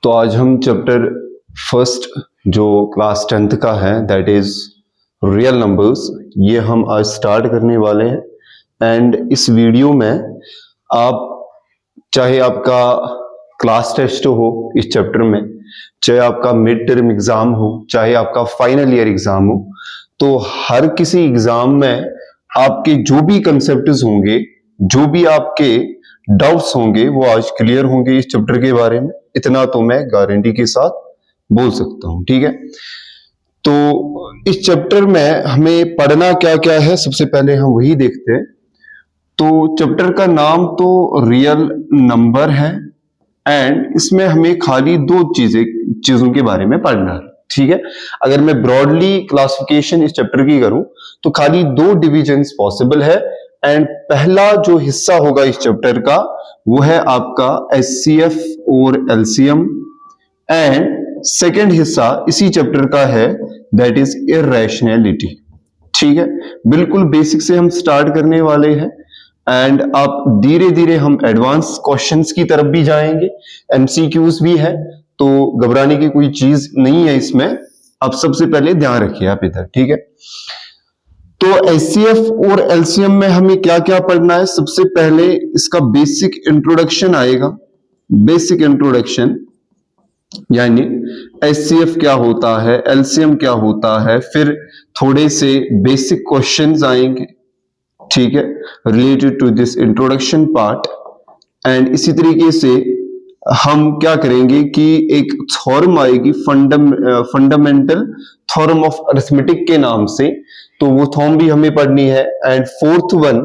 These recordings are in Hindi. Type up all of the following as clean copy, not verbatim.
तो आज हम चैप्टर फर्स्ट जो क्लास 10th का है दैट इज रियल नंबर्स, ये हम आज स्टार्ट करने वाले हैं। एंड इस वीडियो में आप चाहे आपका क्लास टेस्ट हो इस चैप्टर में, चाहे आपका मिड टर्म एग्जाम हो, चाहे आपका फाइनल ईयर एग्जाम हो, तो हर किसी एग्जाम में आपके जो भी कंसेप्ट्स होंगे, जो भी आपके डाउट्स होंगे, वो आज क्लियर होंगे इस चैप्टर के बारे में। इतना तो मैं गारंटी के साथ बोल सकता हूं, ठीक है। तो इस चैप्टर में हमें पढ़ना क्या क्या है, सबसे पहले हम वही देखते हैं। तो चैप्टर का नाम तो रियल नंबर है एंड इसमें हमें खाली दो चीजों के बारे में पढ़ना है, ठीक है। अगर मैं ब्रॉडली क्लासिफिकेशन इस चैप्टर की करूं तो खाली दो डिविजन्स पॉसिबल है। एंड पहला जो हिस्सा होगा इस चैप्टर का वो है आपका एचसीएफ और एलसीएम, एंड सेकंड हिस्सा इसी चैप्टर का है दैट इज इररेशनैलिटी, ठीक है। बिल्कुल बेसिक से हम स्टार्ट करने वाले हैं एंड आप धीरे धीरे हम एडवांस क्वेश्चंस की तरफ भी जाएंगे, एमसीक्यूज भी है, तो घबराने की कोई चीज नहीं है इसमें। आप सबसे पहले ध्यान रखिए आप इधर, ठीक है। तो एचसीएफ और एलसीएम में हमें क्या क्या पढ़ना है, सबसे पहले इसका बेसिक इंट्रोडक्शन आएगा। बेसिक इंट्रोडक्शन यानी एचसीएफ क्या होता है, एलसीएम क्या होता है, फिर थोड़े से बेसिक क्वेश्चंस आएंगे, ठीक है, related to this introduction part. And इसी तरीके से हम क्या करेंगे कि एक थ्योरम आएगी फंडामेंटल थ्योरम ऑफ अरिथमेटिक के नाम से, तो वो थ्योरम भी हमें पढ़नी है। एंड फोर्थ वन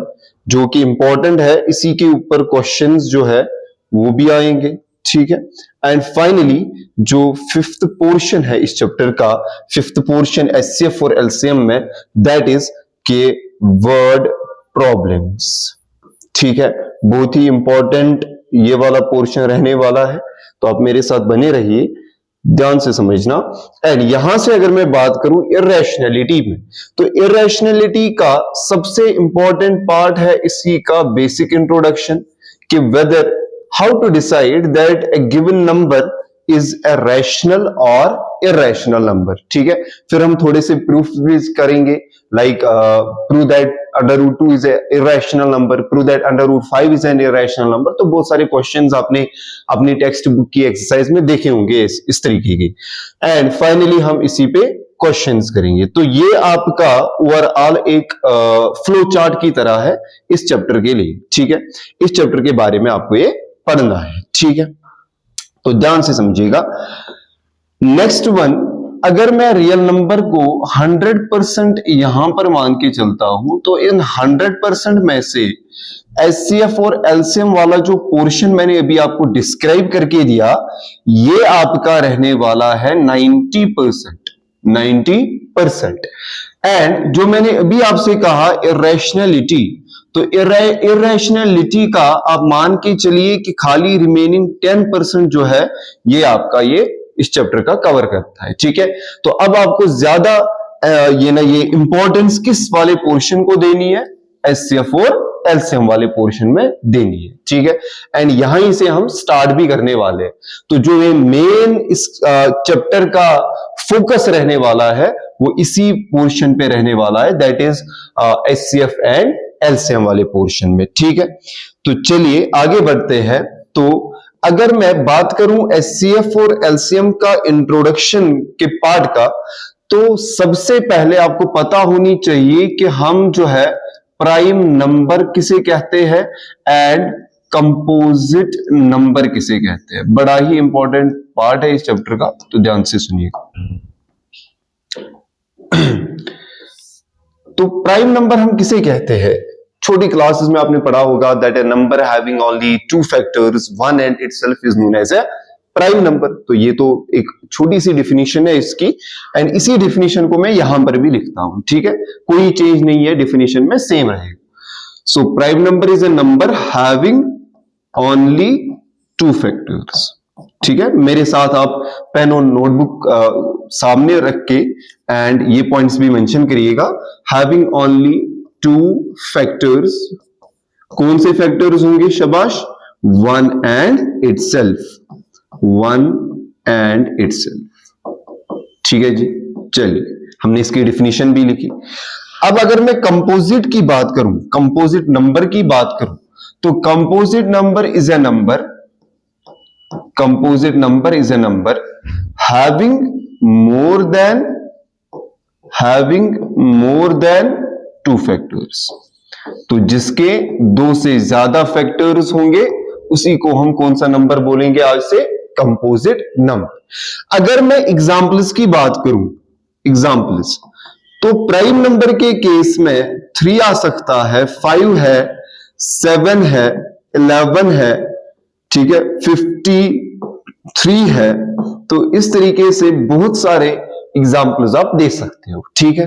जो कि इंपॉर्टेंट है, इसी के ऊपर क्वेश्चंस जो है वो भी आएंगे, ठीक है। एंड फाइनली जो फिफ्थ पोर्शन है इस चैप्टर का, फिफ्थ पोर्शन एचसीएफ और एलसीएम में, दैट इज के वर्ड प्रॉब्लम्स, ठीक है। बहुत ही इंपॉर्टेंट ये वाला पोर्शन रहने वाला है, तो आप मेरे साथ बने रहिए, ध्यान से समझना। एंड यहां से अगर मैं बात करूं इररेशनैलिटी में, तो इररेशनैलिटी का सबसे इंपॉर्टेंट पार्ट है इसी का बेसिक इंट्रोडक्शन, कि whether how to decide that a given number is a rational और इररेशनल नंबर, ठीक है। फिर हम थोड़े से प्रूफ भी करेंगे, like prove that √2 is a irrational number, prove that √5 is an irrational number. तो बहुत सारे क्वेश्चंस आपने अपनी टेक्स्ट बुक की एक्सरसाइज में देखे होंगे इस तरीके के। एंड फाइनली हम इसी पे क्वेश्चंस करेंगे। तो ये आपका ओवरऑल एक फ्लो चार्ट की तरह है इस चैप्टर के लिए, ठीक है। इस चैप्टर के बारे में आपको ये पढ़ना है, ठीक है, तो ध्यान से समझिएगा। नेक्स्ट वन, अगर मैं रियल नंबर को 100% यहां पर मान के चलता हूं, तो इन 100% में से एचसीएफ और एलसीएम वाला जो पोर्शन मैंने अभी आपको डिस्क्राइब करके दिया, ये आपका रहने वाला है 90%। 90%। एंड जो मैंने अभी आपसे कहा इररेशनैलिटी, तो इररेशनैलिटी का आप मान के चलिए कि खाली रिमेनिंग 10% जो है ये आपका ये इस चैप्टर का कवर करता है, ठीक है। तो अब आपको ज्यादा ये इंपॉर्टेंस किस वाले पोर्शन को देनी है, एचसीएफ और एलसीएम वाले पोर्शन में देनी है, ठीक है। एंड यहीं से हम स्टार्ट भी करने वाले हैं। तो जो ये मेन इस चैप्टर का फोकस रहने वाला है वो इसी पोर्शन पे रहने वाला है, that is HCF and LCM वाले पोर्शन में, ठीक है। तो चलिए आगे बढ़ते हैं। तो अगर मैं बात करूं एचसीएफ और एलसीएम का इंट्रोडक्शन के पार्ट का, तो सबसे पहले आपको पता होनी चाहिए कि हम जो है प्राइम नंबर किसे कहते हैं एंड कंपोजिट नंबर किसे कहते हैं। बड़ा ही इंपॉर्टेंट पार्ट है इस चैप्टर का, तो ध्यान से सुनिएगा। तो प्राइम नंबर हम किसे कहते हैं, छोटी क्लासेस में आपने पढ़ा होगा that a number having only 2 factors, 1 and itself is known as a prime number. तो ये तो एक छोटी सी डिफिनीशन है इसकी, एंड इसी डिफिनीशन को मैं यहां पर भी लिखता हूं, ठीक है, कोई चेंज नहीं है, डिफिनीशन में सेम रहेगा। So prime number is A number having only 2 factors, ठीक है। मेरे साथ आप पेन और नोटबुक सामने रख के एंड ये पॉइंट्स भी मेंशन करिएगा, हैविंग ओनली 2 फैक्टर्स कौन से फैक्टर्स होंगे? शाबाश, 1 एंड इटसेल्फ, 1 एंड इटसेल्फ। ठीक है जी, चलिए हमने इसकी डेफिनेशन भी लिखी। अब अगर मैं कंपोजिट की बात करूं, कंपोजिट नंबर की बात करूं, तो composite number is A number, composite number is A number having more than 2 factors. तो जिसके 2 से ज्यादा फैक्टर्स होंगे उसी को हम कौन सा नंबर बोलेंगे आज से? Composite number. अगर मैं एग्जांपल्स की बात करूं, एग्जांपल्स, तो प्राइम नंबर के केस में 3 आ सकता है, 5 है, 7 है, 11 है, ठीक है, 53 है। तो इस तरीके से बहुत सारे एग्जाम्पल्स आप दे सकते हो। ठीक है,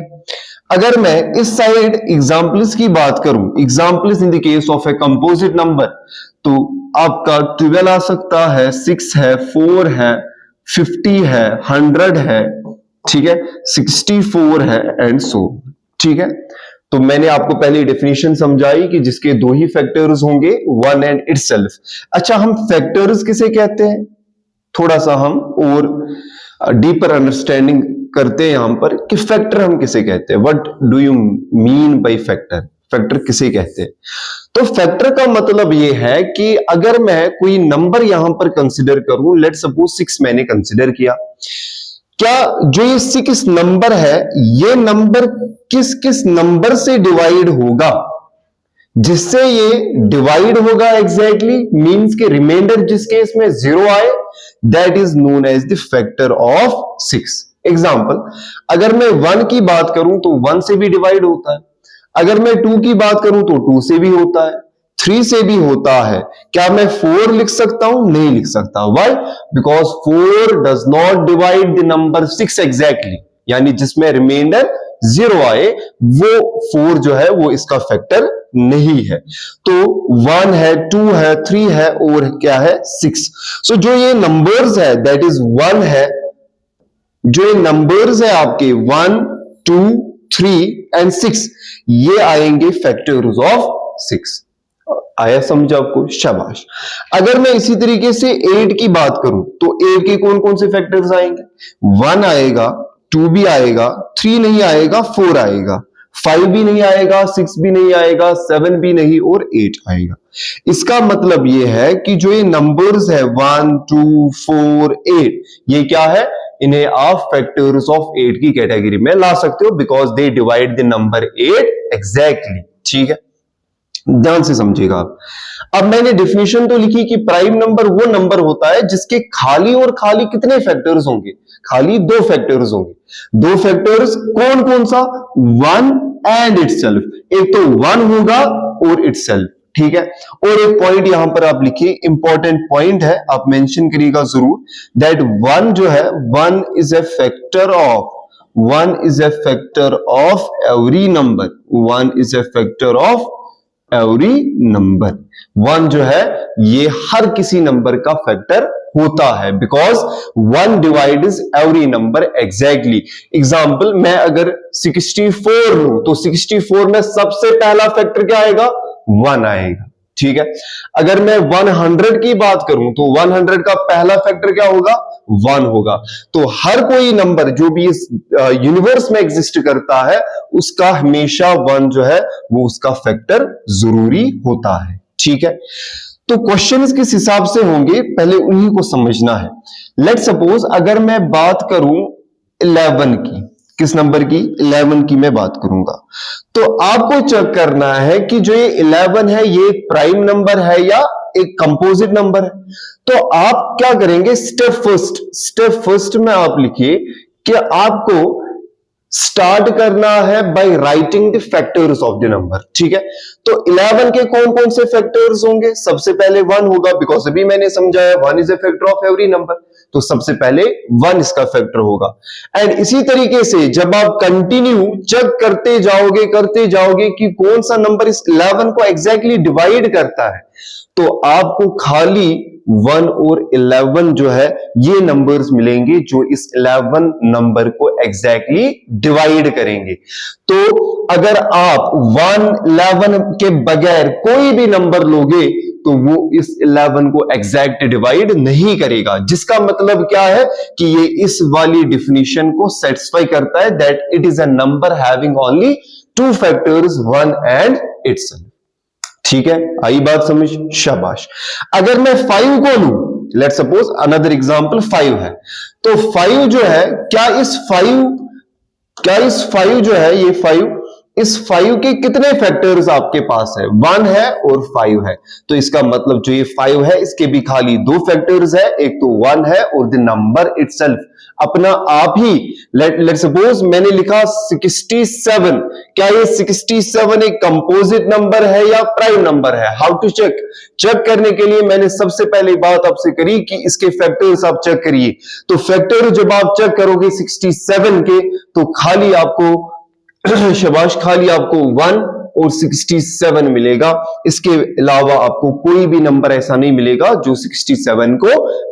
अगर मैं इस साइड एग्जाम्पल्स की बात करूं, examples in the case of A composite number, तो आपका 12 आ सकता है, 6 है, 4 है, 50 है, 100 है, ठीक है, 64 है एंड सो। ठीक है, तो मैंने आपको पहले डेफिनेशन समझाई कि जिसके 2 ही फैक्टर्स होंगे, 1 एंड इटसेल्फ। अच्छा, हम फैक्टर्स किसे कहते हैं? थोड़ा सा हम और डीपर अंडरस्टैंडिंग करते हैं यहां पर कि फैक्टर हम किसे कहते हैं। What do you mean by factor? Factor किसे कहते हैं? तो फैक्टर का मतलब यह है कि अगर मैं कोई नंबर यहां पर कंसिडर करूं, लेट सपोज 6 मैंने कंसिडर किया, क्या जो ये 6 नंबर है, ये नंबर किस किस नंबर से डिवाइड होगा, जिससे ये डिवाइड होगा एग्जैक्टली, मींस के रिमाइंडर जिस केस में 0 आए, that is known as the factor of 6। Example, अगर मैं 1 की बात करूं तो 1 से भी डिवाइड होता है, अगर मैं 2 की बात करूं तो 2 से भी होता है, 3 से भी होता है। क्या मैं 4 लिख सकता हूं? नहीं लिख सकता। Why? Because 4 does not divide the number 6 exactly, यानी जिसमें रिमाइंडर 0 आए वो 4 जो है वो इसका फैक्टर नहीं है। तो 1 है, 2 है, 3 है और क्या है? 6। सो जो ये नंबर्स है दैट इज 1 है, जो ये नंबर्स है आपके 1, 2, 3 एंड 6, ये आएंगे फैक्टर्स ऑफ 6। आया समझ आपको? शाबाश। अगर मैं इसी तरीके से 8 की बात करूं तो 8 के कौन कौन से फैक्टर्स आएंगे? 1 आएगा, 2 भी आएगा, 3 नहीं आएगा, 4 आएगा, 5 भी नहीं आएगा, 6 भी नहीं आएगा, 7 भी नहीं और 8 आएगा। इसका मतलब यह है कि जो ये नंबर्स है 1, 2, 4, 8, ये क्या है? इन्हें आप फैक्टर्स ऑफ 8 की कैटेगरी में ला सकते हो, because they divide the number 8 exactly. ठीक है, ध्यान से समझिएगा आप। अब मैंने डेफिनेशन तो लिखी कि प्राइम नंबर वो नंबर होता है जिसके खाली और खाली कितने फैक्टर्स होंगे? खाली 2 फैक्टर्स होंगे। 2 फैक्टर्स कौन कौन सा? 1 एंड इटसेल्फ। एक तो 1 होगा और इटसेल्फ। ठीक है, और एक पॉइंट यहां पर आप लिखिए, इंपॉर्टेंट पॉइंट है, आप मेंशन करिएगा जरूर, दैट 1 जो है, 1 is a factor of, 1 is a factor of every number, 1 is a factor of every number. 1 जो है ये हर किसी नंबर का फैक्टर होता है, because 1 divides every number exactly. Example, मैं अगर 64 लूं तो 64 में सबसे पहला फैक्टर क्या आएगा? 1 आएगा। ठीक है, अगर मैं 100 की बात करूं तो 100 का पहला फैक्टर क्या होगा? 1 होगा। तो हर कोई नंबर जो भी इस यूनिवर्स में एग्जिस्ट करता है उसका हमेशा 1 जो है वो उसका फैक्टर जरूरी होता है। ठीक है, तो क्वेश्चंस किस हिसाब से होंगे पहले उन्हीं को समझना है। लेट सपोज अगर मैं बात करूं 11 की, किस नंबर की? 11 की मैं बात करूंगा, तो आपको चेक करना है कि जो ये 11 है ये एक प्राइम नंबर है या एक कंपोजिट नंबर है। तो आप क्या करेंगे? स्टेप फर्स्ट में आप लिखिए कि आपको स्टार्ट करना है by writing the factors of the number. ठीक है, तो 11 के कौन कौन से फैक्टर्स होंगे? सबसे पहले 1 होगा, बिकॉज अभी मैंने समझाया 1 is a factor of every number, तो सबसे पहले 1 इसका फैक्टर होगा। एंड इसी तरीके से जब आप कंटिन्यू चेक करते जाओगे कि कौन सा नंबर इस 11 को एग्जैक्टली डिवाइड करता है, तो आपको खाली 1 और 11 जो है ये नंबर्स मिलेंगे जो इस 11 नंबर को एग्जैक्टली डिवाइड करेंगे। तो अगर आप 1 11 के बगैर कोई भी नंबर लोगे तो वो इस 11 को एग्जैक्ट डिवाइड नहीं करेगा, जिसका मतलब क्या है कि ये इस वाली डिफिनीशन को सेटिस्फाई करता है, that it is a number having only 2 factors 1 and itself. ठीक है, आई बात समझ? शाबाश। अगर मैं 5 को लूं, लेट सपोज अनदर एग्जांपल 5 है, तो 5 जो है, क्या इस 5 जो है, ये 5, इस 5 के कितने फैक्टर्स आपके पास है? 1 है और 5 है। तो इसका मतलब जो ये 5 है इसके भी खाली 2 फैक्टर्स है, एक तो 1 है और द नंबर इटसेल्फ अपना आप ही। लेट सपोज मैंने लिखा 67, क्या ये 67 एक कंपोजिट नंबर है या प्राइम नंबर है? How to check? चेक करने के लिए मैंने सबसे पहले बात आपसे करी कि इसके फैक्टर्स आप चेक करिए। तो फैक्टर जब आप चेक करोगे 67 के, तो खाली आपको शाबाश, खाली आपको 1 और 67 मिलेगा। इसके अलावा आपको कोई भी नंबर ऐसा नहीं मिलेगा जो 67 को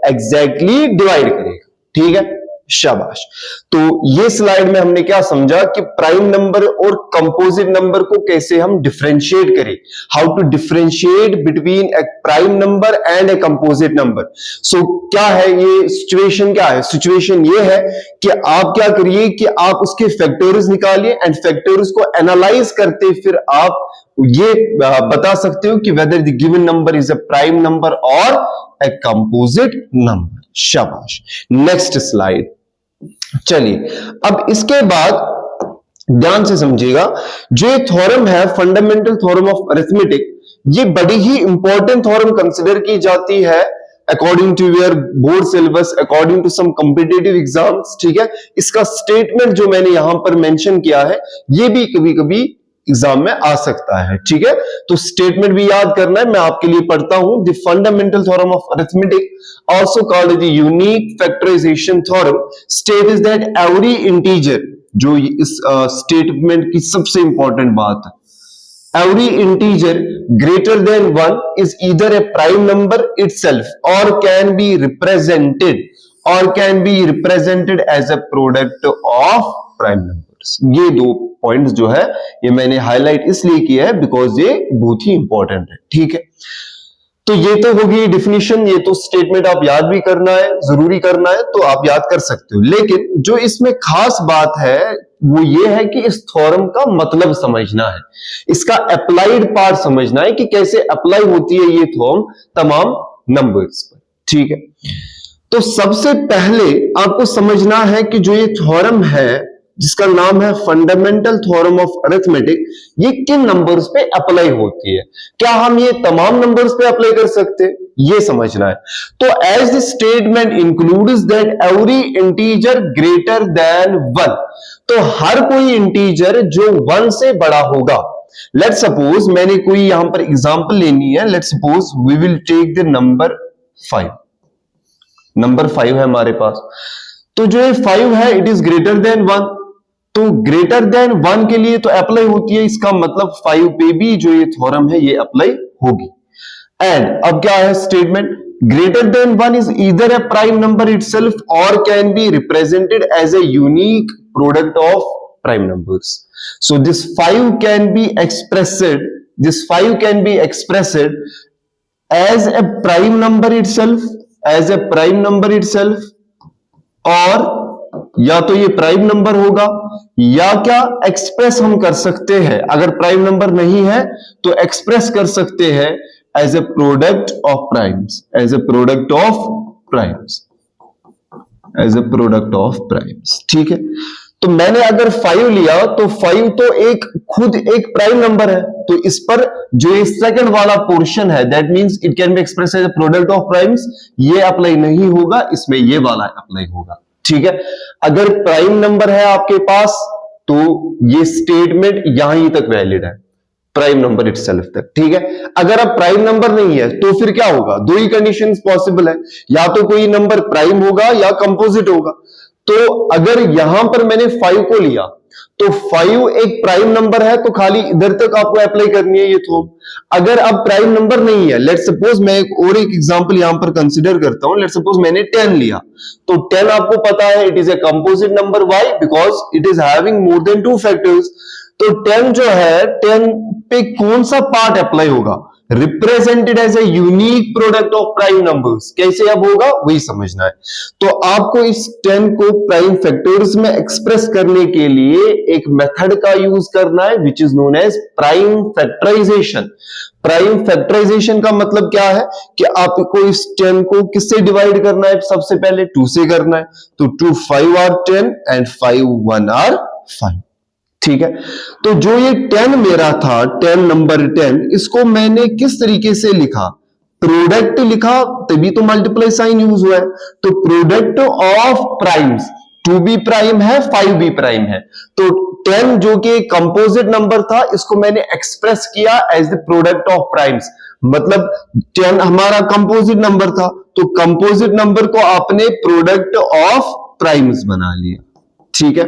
एग्जैक्टली डिवाइड करेगा। ठीक है, शाबाश। तो ये स्लाइड में हमने क्या समझा कि प्राइम नंबर और कंपोजिट नंबर को कैसे हम डिफरेंशिएट करें, how to differentiate between a prime number and a composite number. So क्या है ये सिचुएशन? क्या है सिचुएशन? ये है कि आप क्या करिए कि आप उसके फैक्टर्स निकालिए एंड फैक्टर्स को एनालाइज करते फिर आप ये बता सकते हो कि whether the given number is a prime number और ए कंपोजिट नंबर। शाबाश। Next slide. चलिए, अब इसके बाद ध्यान से समझिएगा, जो ये थ्योरम है फंडामेंटल थ्योरम ऑफ अरिथमेटिक, ये बड़ी ही इंपॉर्टेंट थ्योरम कंसिडर की जाती है according to your board syllabus, according to some competitive exams. ठीक है, इसका स्टेटमेंट जो मैंने यहां पर मेंशन किया है ये भी कभी कभी एग्जाम में आ सकता है। ठीक है, तो स्टेटमेंट भी याद करना है, मैं आपके लिए पढ़ता हूं। The fundamental theorem of arithmetic, also called the unique factorization theorem, states that every integer, जो इस स्टेटमेंट की सबसे इंपॉर्टेंट बात है, every integer greater than 1 is either a prime number itself or can be represented as a product of prime numbers। ये दो पॉइंट्स जो है ये मैंने हाईलाइट इसलिए किया है बिकॉज ये बहुत ही इंपॉर्टेंट है। ठीक है, तो ये तो होगी डिफिनीशन, ये तो स्टेटमेंट आप याद भी करना है, जरूरी करना है, तो आप याद कर सकते हो। लेकिन जो इसमें खास बात है वो ये है कि इस थ्योरम का मतलब समझना है, इसका अप्लाइड पार्ट समझना है कि कैसे अप्लाई होती है ये थ्योरम तमाम नंबर्स पर। ठीक है, तो सबसे पहले आपको समझना है कि जो ये थ्योरम है जिसका नाम है फंडामेंटल थ्योरम ऑफ अरिथमेटिक, ये किन नंबर्स पे अप्लाई होती है। क्या हम ये तमाम नंबर्स पे अप्लाई कर सकते हैं, ये समझना है। तो as the statement includes that every integer greater than 1, तो हर कोई इंटीजर जो 1 से बड़ा होगा। लेट सपोज मैंने कोई यहां पर एग्जांपल लेनी है, let suppose we will take the number 5। Number 5 है हमारे पास, तो जो ये 5 है इट इज ग्रेटर देन 1, तो ग्रेटर देन 1 के लिए तो अप्लाई होती है, इसका मतलब 5 पे भी जो ये थ्योरम है ये अप्लाई होगी। एंड अब क्या है statement, greater than 1 is either a prime number itself or can be represented as a unique product of prime numbers. So this 5 can be expressed as a prime number itself, और या तो ये प्राइम नंबर होगा या क्या एक्सप्रेस हम कर सकते हैं, अगर प्राइम नंबर नहीं है तो एक्सप्रेस कर सकते हैं as a product of primes. ठीक है, तो मैंने अगर 5 लिया तो 5 तो खुद एक प्राइम नंबर है, तो इस पर जो ये सेकंड वाला पोर्शन है that means it can be express as a product of primes, ये अप्लाई नहीं होगा, इसमें ये वाला अप्लाई होगा। ठीक है, अगर प्राइम नंबर है आपके पास तो ये स्टेटमेंट यहीं तक वैलिड है, प्राइम नंबर इटसेल्फ तक। ठीक है, अगर अब प्राइम नंबर नहीं है तो फिर क्या होगा, दो ही कंडीशंस पॉसिबल है, या तो कोई नंबर प्राइम होगा या कंपोजिट होगा। तो अगर यहां पर मैंने 5 को लिया तो 5 एक प्राइम नंबर है, तो खाली इधर तक आपको अप्लाई करनी है ये थॉर्म। अगर अब प्राइम नंबर नहीं है, लेट सपोज मैं एक एग्जांपल यहां पर कंसीडर करता हूं, लेट सपोज मैंने 10 लिया, तो 10 आपको पता है it is a composite number, why? Because it is having more than 2 factors. तो 10 जो है, 10 पे कौन सा पार्ट अप्लाई होगा? Represented as a unique product of prime numbers. कैसे अब होगा वही समझना है। तो आपको इस 10 को प्राइम फैक्टर्स में एक्सप्रेस करने के लिए एक मेथड का यूज करना है which is known as prime factorization. Prime factorization का मतलब क्या है कि आपको इस 10 को किससे डिवाइड करना है? सबसे पहले 2 से करना है। तो 2 5 आर 10 एंड 5 1 आर 5। ठीक है, तो जो ये 10 मेरा था, 10 नंबर 10, इसको मैंने किस तरीके से लिखा? प्रोडक्ट लिखा, तभी तो मल्टीप्लाई साइन यूज हुआ है। तो प्रोडक्ट ऑफ प्राइम्स, 2 भी प्राइम है, 5 भी प्राइम है। तो 10 जो कि कंपोजिट नंबर था, इसको मैंने एक्सप्रेस किया as the product of primes. मतलब 10 हमारा कंपोजिट नंबर था, तो कंपोजिट नंबर को आपने प्रोडक्ट ऑफ प्राइम्स बना लिया। ठीक है,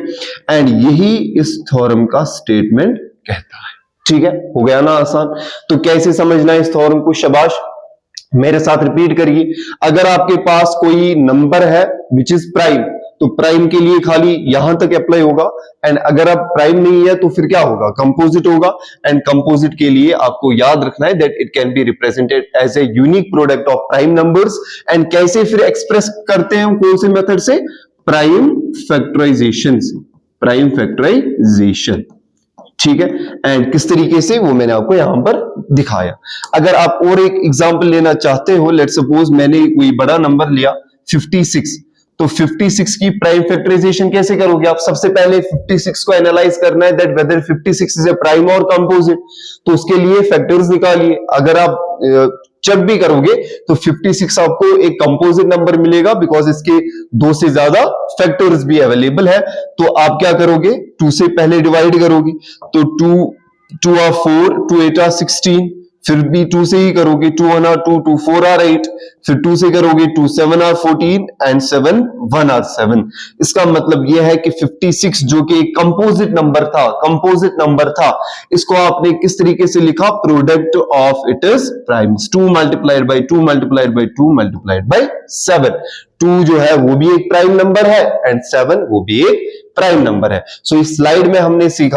एंड यही इस थ्योरम का स्टेटमेंट कहता है। ठीक है, हो गया ना आसान? तो कैसे समझना है इस थ्योरम को? शाबाश, मेरे साथ रिपीट करिए। अगर आपके पास कोई नंबर है विच इज प्राइम, तो प्राइम के लिए खाली यहां तक अप्लाई होगा, एंड अगर आप प्राइम नहीं है तो फिर क्या होगा? कंपोजिट होगा। एंड कंपोजिट के लिए आपको याद रखना है that it can be represented as a unique product of prime numbers. And कैसे फिर एक्सप्रेस करते हैं, कौन से मेथड से? Prime factorization. प्राइम फैक्टराइजेशन, ठीक है, एंड किस तरीके से वो मैंने आपको यहां पर दिखाया। अगर आप और एक एग्जांपल लेना चाहते हो, लेट सपोज मैंने कोई बड़ा नंबर लिया 56, तो 56 की प्राइम फैक्टराइजेशन कैसे करोगे आप? सबसे पहले 56 को एनालाइज करना है that whether 56 is a prime और कंपोजिट। तो उसके लिए फैक्टर्स निकालिए। अगर आप चेक भी करोगे तो 56 आपको एक कंपोजिट नंबर मिलेगा बिकॉज इसके 2 से ज्यादा फैक्टर्स भी अवेलेबल है। तो आप क्या करोगे? 2 से पहले डिवाइड करोगे, तो 2 आर 4, 2 8 आर 16, फिर भी 2 से ही करोगे, 2 1 आर 2, 2 4 आर 8, फिर 2 से करोगे 2 7 आर 14 एंड 7 1 आर 7। इसका मतलब यह है कि 56 जो कि कंपोजिट नंबर था, इसको आपने किस तरीके से लिखा? Product of it is primes, 2 multiplied by 2 multiplied by 2 multiplied by 7। 2 जो है वो भी एक प्राइम नंबर है एंड 7 वो भी एक प्राइम नंबर है। सो इस स्लाइड में हमने सीखा